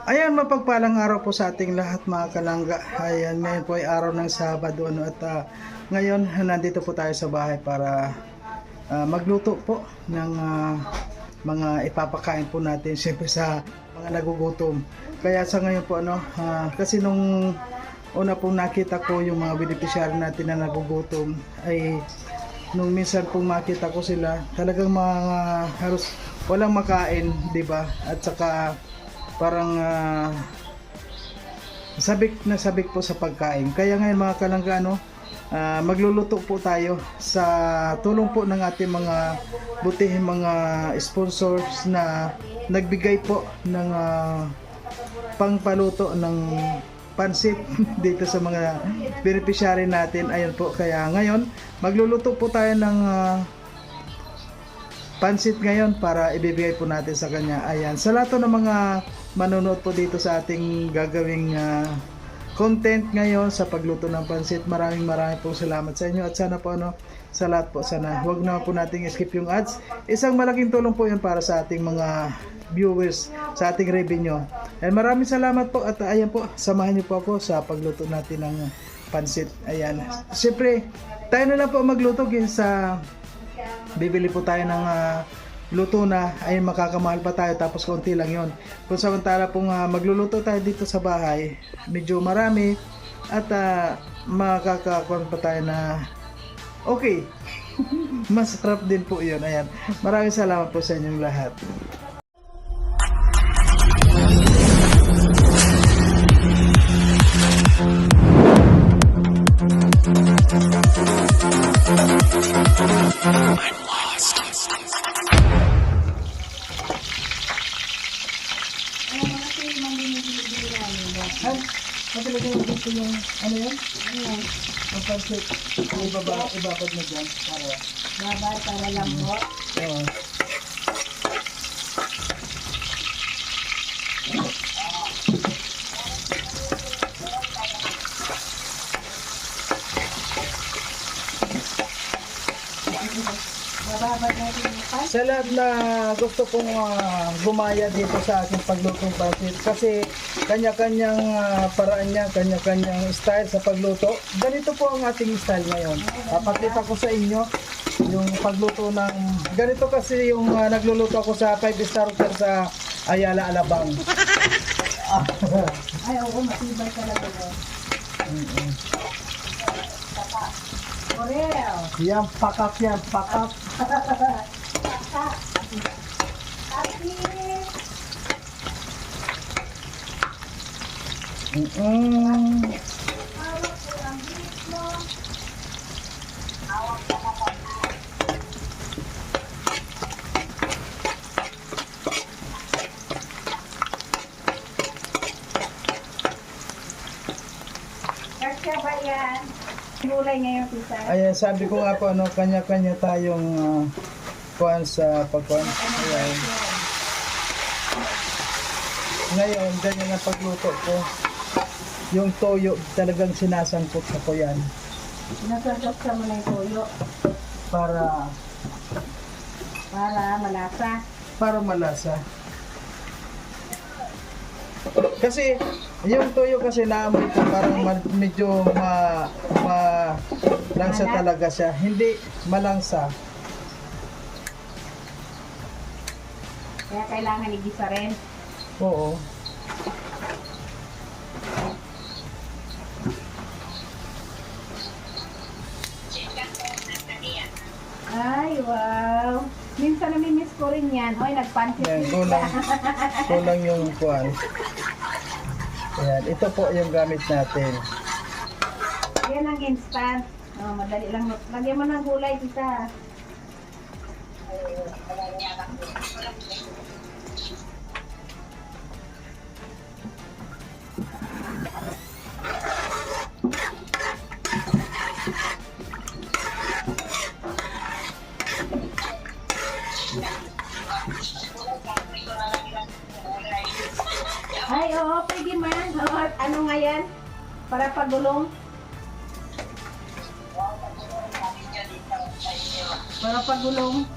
Ayan, mapagpalang araw po sa ating lahat mga kalangga. Ayan, ngayon po ay araw ng Sabado at ngayon nandito po tayo sa bahay para magluto po ng mga ipapakain po natin siyempre sa mga nagugutom. Kaya sa ngayon po kasi nung una pong nakita ko yung mga beneficiary natin na nagugutom ay nung minsan pong makita ko sila talagang mga halos walang makain, 'di ba? At saka parang sabik po sa pagkain. Kaya ngayon mga kalangga, magluluto po tayo sa tulong po ng ating mga butihing mga sponsors na nagbigay po ng pangpaluto ng pansit dito sa mga beneficiary natin. Ayun po, kaya ngayon magluluto po tayo ng pansit ngayon para ibibigay po natin sa kanya. Ayan, sa lahat ng mga manonood po dito sa ating gagawing content ngayon sa pagluto ng pansit, maraming pong salamat sa inyo at sana po sa lahat po, sana huwag na po nating skip yung ads. Isang malaking tulong po yun para sa ating mga viewers, sa ating revenue. And maraming salamat po at ayan po, samahan niyo po ako sa pagluto natin ng pansit. Ayan, siyempre tayo na lang po magluto sa bibili po tayo ng luto na ay makakamahal pa tayo tapos konti lang yon. Kung samantala pong magluluto tayo dito sa bahay, medyo marami at makakakuha pa tayo na okay. Masarap din po yun. Ayan, maraming salamat po sa inyong lahat. Matalagay mo dito yung ano yan? Ang pansit. Ibabad mo dyan para lang po. Oo. Sa lahat na gusto pong gumaya dito sa aking paglutong pansit, kasi kanya-kanyang paraan niya, kanya-kanyang style sa pagluto. Ganito po ang ating style ngayon. Papakita ko sa inyo yung pagluto ng ganito, kasi yung nagluluto ako sa 5-star hotel sa Ayala, Alabang. Ay, oo, matibay talaga mo. Oreo. Yan, pakak yan, pakak. Kasya ba yan? Gulay ngayon, tita. Ayan, sabi ko nga po, kanya-kanya tayong kuhan sa pagkuhan. Ayan. Ngayon, ganyan ang pagluto ko. Yung toyo, talagang sinasangkot ko yan. Sinasagap sa mo na yung toyo. Para Malasa. malasa. Kasi, yung toyo kasi naamoy ko parang medyo malangsa talaga siya. Hindi malangsa. Kaya kailangan igisa rin. Oo. Ay, wow. Minsan namimiss ko rin yan. Hoy, nagpansit Yan, din kulang yung kuhan. Ayan, ito po yung gamit natin. Yan ang instant. Oh, madali lang. Lagyan mo ng gulay, tita. Ay, oo, pwede man. Oo, ano nga yan? Para pagulong. Para pagulong.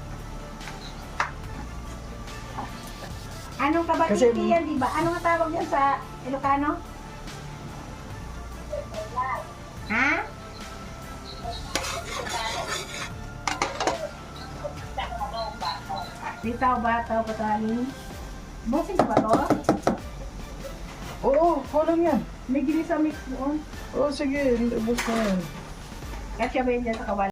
Anong kabatiti Kasi- yan, di ba? Ano nga tawag yan sa Ilocano? Ha? Sitaw ba? Tao pataling? Bossing ka ba to? Oo, kulang yan. May ginisa mix doon. Oo, sige, ubos na yan. Kasi ba yun dyan sa kawal?